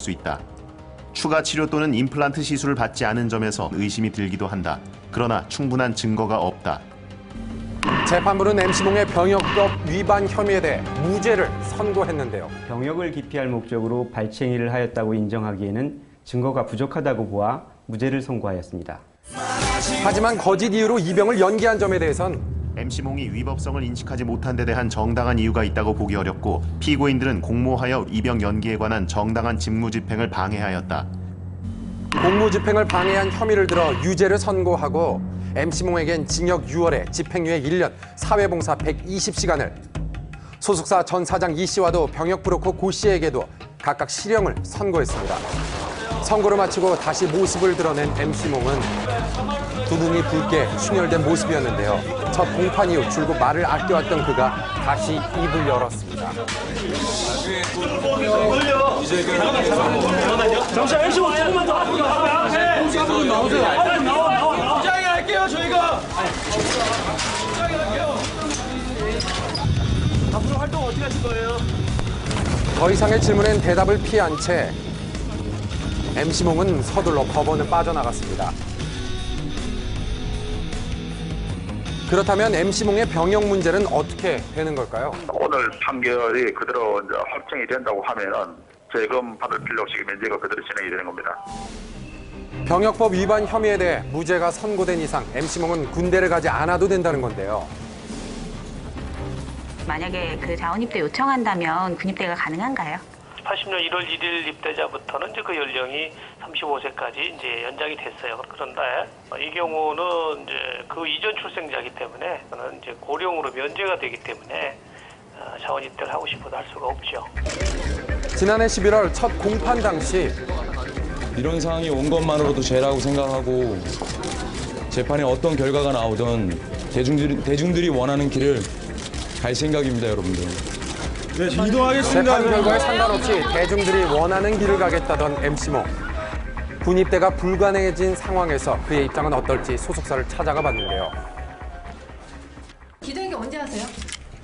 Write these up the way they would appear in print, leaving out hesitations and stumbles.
수 있다. 추가 치료 또는 임플란트 시술을 받지 않은 점에서 의심이 들기도 한다. 그러나 충분한 증거가 없다. 재판부는 MC몽의 병역법 위반 혐의에 대해 무죄를 선고했는데요. 병역을 기피할 목적으로 발췌행위를 하였다고 인정하기에는 증거가 부족하다고 보아 무죄를 선고하였습니다. 하지만 거짓 이유로 입영을 연기한 점에 대해선 MC몽이 위법성을 인식하지 못한 데 대한 정당한 이유가 있다고 보기 어렵고 피고인들은 공모하여 입영 연기에 관한 정당한 직무집행을 방해하였다. 공무집행을 방해한 혐의를 들어 유죄를 선고하고 MC몽에겐 징역 6월에 집행유예 1년, 사회봉사 120시간을, 소속사 전 사장 이 씨와도 병역 브로커 고 씨에게도 각각 실형을 선고했습니다. 선고를 마치고 다시 모습을 드러낸 MC몽은 두 눈이 붉게 충혈된 모습이었는데요. 첫 공판 이후 줄곧 말을 아껴왔던 그가 다시 입을 열었습니다. 잠시만 MC몽 조금만 더 앞으로 나오세요. 부장이 할게요 저희가. 부장이 할게요. 앞으로 활동 어떻게 하실 거예요? 더 이상의 질문엔 대답을 피한 채 MC몽은 서둘러 법원을 빠져나갔습니다. 그렇다면 MC몽의 병역 문제는 어떻게 되는 걸까요? 오늘 판결이 그대로 이제 확정이 된다고 하면은 재검 받을 필요 없이 면제가 그대로 진행이 되는 겁니다. 병역법 위반 혐의에 대해 무죄가 선고된 이상 MC몽은 군대를 가지 않아도 된다는 건데요. 만약에 그 자원입대 요청한다면 군입대가 가능한가요? 80년 1월 1일 입대자부터는 이제 그 연령이 35세까지 이제 연장이 됐어요. 그런데 이 경우는 이제 그 이전 출생자이기 때문에 저는 이제 고령으로 면제가 되기 때문에 자원 입대를 하고 싶어도 할 수가 없죠. 지난해 11월 첫 공판 당시 이런 상황이 온 것만으로도 죄라고 생각하고 재판에 어떤 결과가 나오든 대중들이 원하는 길을 갈 생각입니다, 여러분들. 네, 이동하겠습니다. 재판 결과에 상관없이 대중들이 원하는 길을 가겠다던 MC몽. 군입대가 불가능해진 상황에서 그의 입장은 어떨지 소속사를 찾아가 봤는데요. 기자회견 언제 하세요?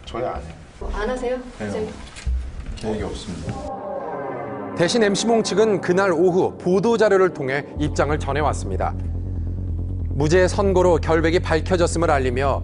저희 안 해요. 안 하세요? 네. 계획이 없습니다. 대신 MC몽 측은 그날 오후 보도자료를 통해 입장을 전해왔습니다. 무죄 선고로 결백이 밝혀졌음을 알리며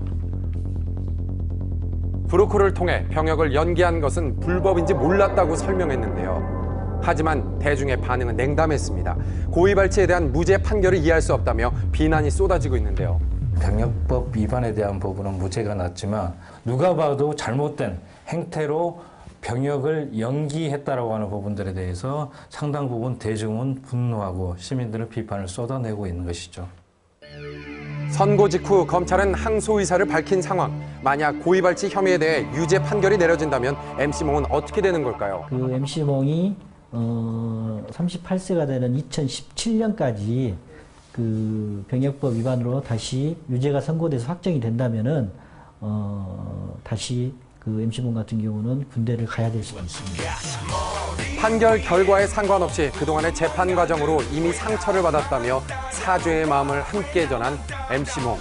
브로커를 통해 병역을 연기한 것은 불법인지 몰랐다고 설명했는데요. 하지만 대중의 반응은 냉담했습니다. 고의발치에 대한 무죄 판결을 이해할 수 없다며 비난이 쏟아지고 있는데요. 병역법 위반에 대한 부분은 무죄가 났지만 누가 봐도 잘못된 행태로 병역을 연기했다라고 하는 부분들에 대해서 상당 부분 대중은 분노하고 시민들은 비판을 쏟아내고 있는 것이죠. 선고 직후 검찰은 항소 의사를 밝힌 상황. 만약 고의발치 혐의에 대해 유죄 판결이 내려진다면 MC몽은 어떻게 되는 걸까요? 그 MC몽이 38세가 되는 2017년까지 그 병역법 위반으로 다시 유죄가 선고돼서 확정이 된다면은 다시 그 MC몽 같은 경우는 군대를 가야 될 수가 있습니다. 판결 결과에 상관없이 그동안의 재판 과정으로 이미 상처를 받았다며 사죄의 마음을 함께 전한 MC몽.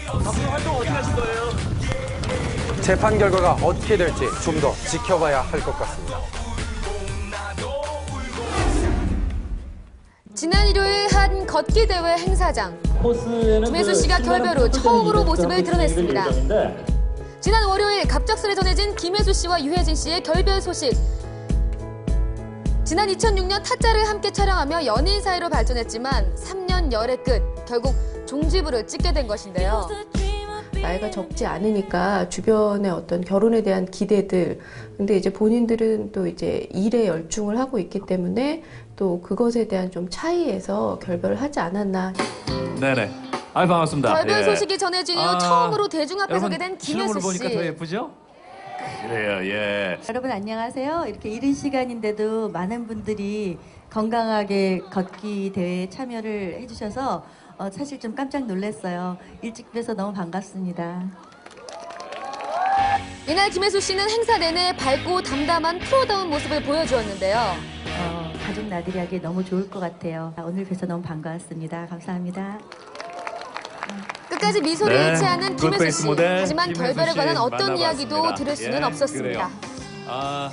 앞으로 활동 어떻게 하실 거예요? 재판 결과가 어떻게 될지 좀 더 지켜봐야 할 것 같습니다. 지난 일요일 한 걷기 대회 행사장. 김혜수 씨가 결별 후 처음으로 모습을 드러냈습니다. 지난 월요일 갑작스레 전해진 김혜수 씨와 유해진 씨의 결별 소식. 지난 2006년 타짜를 함께 촬영하며 연인 사이로 발전했지만 3년 열의 끝, 결국 종지부를 찍게 된 것인데요. 나이가 적지 않으니까 주변의 어떤 결혼에 대한 기대들, 근데 이제 본인들은 또 이제 일에 열중을 하고 있기 때문에 또 그것에 대한 좀 차이에서 결별을 하지 않았나. 네네. 아유 반갑습니다. 결별 소식이 전해진 이후 처음으로 대중 앞에 서게 된 김혜수 씨. 보니까 더 예쁘죠? 그래요, 예. 여러분 안녕하세요. 이렇게 이른 시간인데도 많은 분들이 건강하게 걷기 대회에 참여를 해주셔서 사실 좀 깜짝 놀랐어요. 일찍 뵈서 너무 반갑습니다. 이날 김혜수 씨는 행사 내내 밝고 담담한 프로다운 모습을 보여주었는데요. 가족 나들이 하기 너무 좋을 것 같아요. 오늘 뵈서 너무 반가웠습니다. 감사합니다. 끝까지 미소를 네, 잃지 않은 김혜수 씨. 모델 하지만 김혜수 결별에 관한 씨 어떤 만나봤습니다. 이야기도 들을 수는 예, 없었습니다. 그래요.